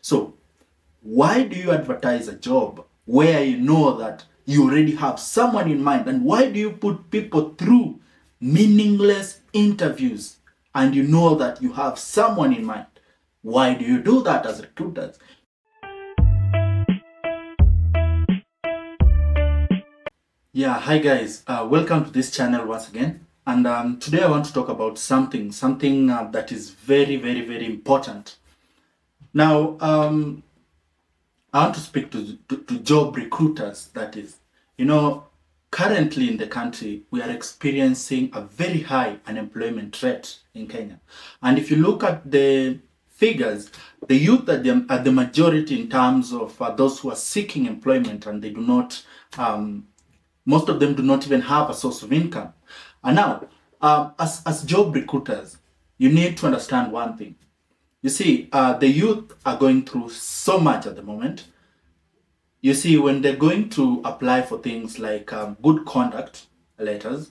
So why do you advertise a job where you know that you already have someone in mind? And why do you put people through meaningless interviews and you know that you have someone in mind? Why do you do that as recruiters? Yeah, hi guys, welcome to this channel once again. And today I want to talk about something that is very important. Now, I want to speak to job recruiters, that is. Currently in the country, we are experiencing a very high unemployment rate in Kenya. And if you look at the figures, the youth are the majority in terms of those who are seeking employment, and they do not, most of them do not even have a source of income. And now, as job recruiters, you need to understand one thing. You see, the youth are going through so much at the moment. You see, when they're going to apply for things like good conduct letters,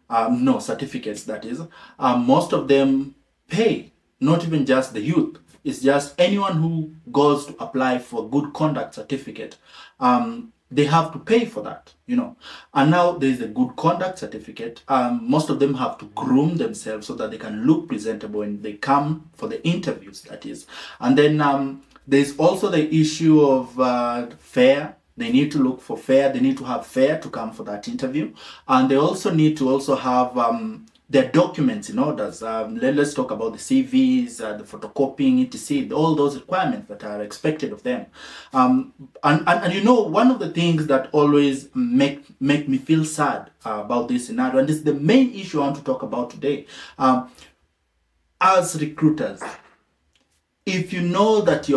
certificates, that is, most of them pay, not even just the youth. It's just anyone who goes to apply for good conduct certificate. They have to pay for that, And now there's a good conduct certificate. Most of them have to groom themselves so that they can look presentable when they come for the interviews, that is. And then there's also the issue of fare. They need to look for fare. They need to have fare to come for that interview. And they also need to have their documents in orders. Let's talk about the CVs, the photocopying, etc., all those requirements that are expected of them. And one of the things that always make me feel sad about this scenario, and this is the main issue I want to talk about today. As recruiters, if you know that you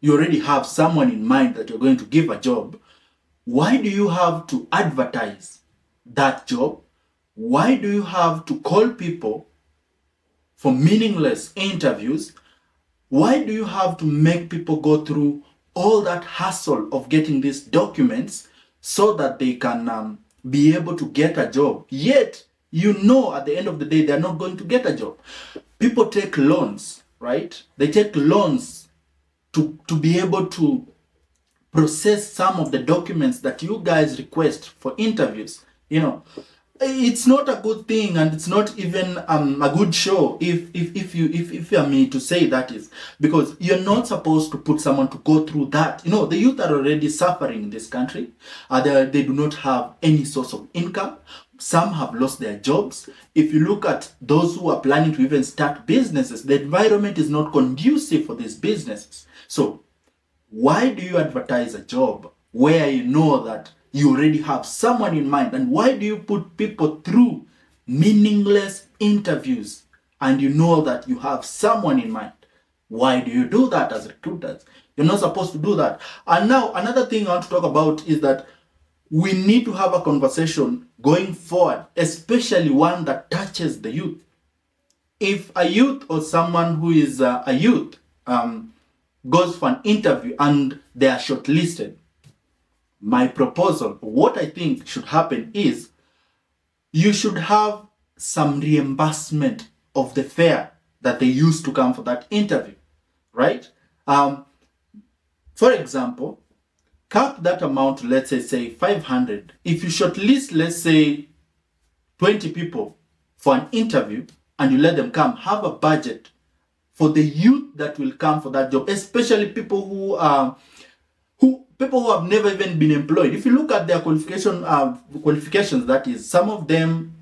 already have someone in mind that you're going to give a job, why do you have to advertise that job? Why do you have to call people for meaningless interviews? Why do you have to make people go through all that hassle of getting these documents so that they can be able to get a job? Yet, at the end of the day, they're not going to get a job. People take loans, right? They take loans to be able to process some of the documents that you guys request for interviews. It's not a good thing, and it's not even a good show if you're me to say that is, because you're not supposed to put someone to go through that. The youth are already suffering in this country. They do not have any source of income. Some have lost their jobs. If you look at those who are planning to even start businesses, the environment is not conducive for these businesses. So why do you advertise a job where you know that you already have someone in mind? And why do you put people through meaningless interviews and you know that you have someone in mind? Why do you do that as recruiters? You're not supposed to do that. And now another thing I want to talk about is that we need to have a conversation going forward, especially one that touches the youth. If a youth or someone who is a youth goes for an interview and they are shortlisted, my proposal, what I think should happen is you should have some reimbursement of the fare that they used to come for that interview, right? For example, cap that amount to, let's say 500. If you shortlist, let's say 20 people for an interview and you let them come, have a budget for the youth that will come for that job, especially people who have never even been employed. If you look at their qualifications, that is, some of them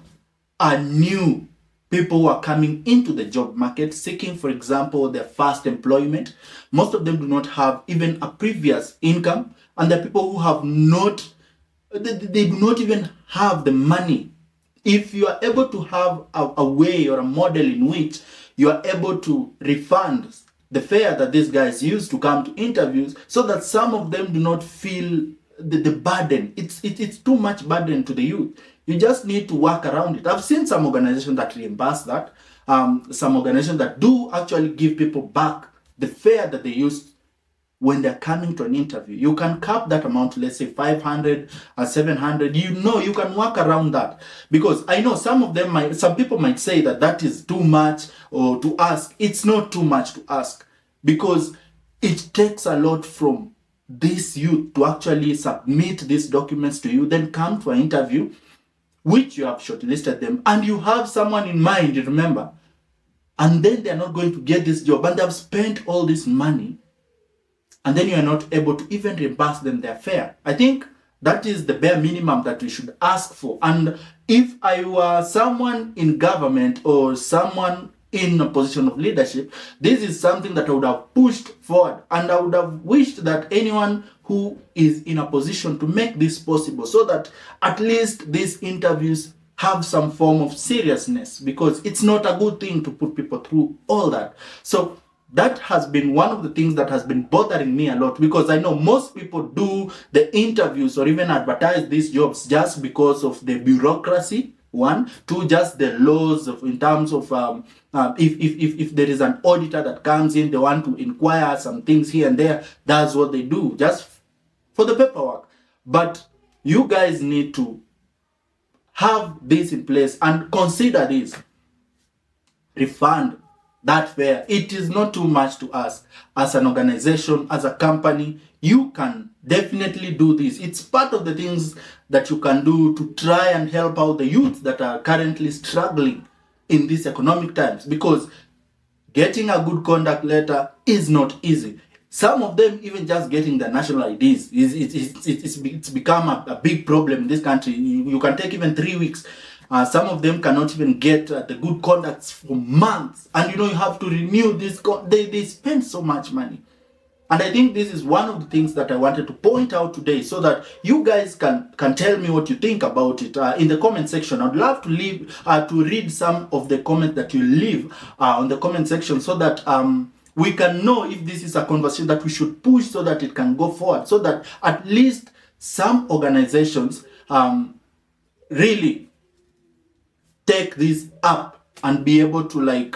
are new people who are coming into the job market, seeking, for example, their first employment. Most of them do not have even a previous income, and there are people who have they do not even have the money. If you are able to have a way or a model in which you are able to refund the fare that these guys use to come to interviews, so that some of them do not feel the burden. It's too much burden to the youth. You just need to work around it. I've seen some organizations that reimburse that. Some organizations that do actually give people back the fare that they used when they're coming to an interview. You can cap that amount to, let's say, 500 or 700. You can work around that. Because I know some people might say that is too much or to ask. It's not too much to ask. because it takes a lot from this youth to actually submit these documents to you, then come to an interview, which you have shortlisted them, and you have someone in mind, remember, and then they're not going to get this job, and they've spent all this money, and then you are not able to even reimburse them their fare. I think that is the bare minimum that we should ask for. And if I were someone in government or someone in a position of leadership, this is something that I would have pushed forward, and I would have wished that anyone who is in a position to make this possible, so that at least these interviews have some form of seriousness, because it's not a good thing to put people through all that. So that has been one of the things that has been bothering me a lot, because I know most people do the interviews or even advertise these jobs just because of the bureaucracy, one, two, just the laws of, in terms of if there is an auditor that comes in, they want to inquire some things here and there, that's what they do, just for the paperwork. But you guys need to have this in place and consider this. Refund that fare. It is not too much to ask. As an organization, as a company, you can definitely do this. It's part of the things that you can do to try and help out the youth that are currently struggling in these economic times, because getting a good conduct letter is not easy. Some of them, even just getting the national IDs, it's become a big problem in this country. You can take even 3 weeks. Some of them cannot even get the good conducts for months. And you have to renew this. They spend so much money. And I think this is one of the things that I wanted to point out today, so that you guys can tell me what you think about it in the comment section. I'd love to read some of the comments that you leave on the comment section, so that we can know if this is a conversation that we should push, so that it can go forward, so that at least some organizations really take this up and be able to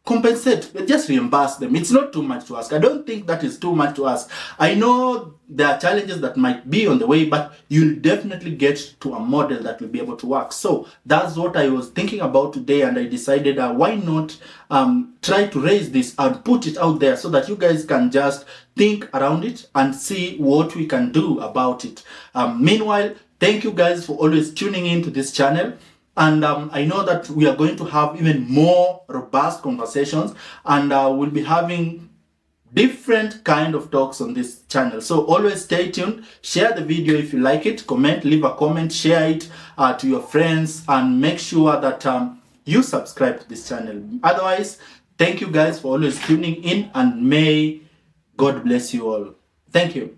compensate, just reimburse them. It's not too much to ask. I don't think that is too much to ask. I know there are challenges that might be on the way, but you'll definitely get to a model that will be able to work. So that's what I was thinking about today, and I decided why not try to raise this and put it out there, so that you guys can just think around it and see what we can do about it. Meanwhile, thank you guys for always tuning in to this channel. And I know that we are going to have even more robust conversations, and we'll be having different kind of talks on this channel. So always stay tuned. Share the video if you like it. Comment, leave a comment, share it to your friends, and make sure that you subscribe to this channel. Otherwise, thank you guys for always tuning in, and may God bless you all. Thank you.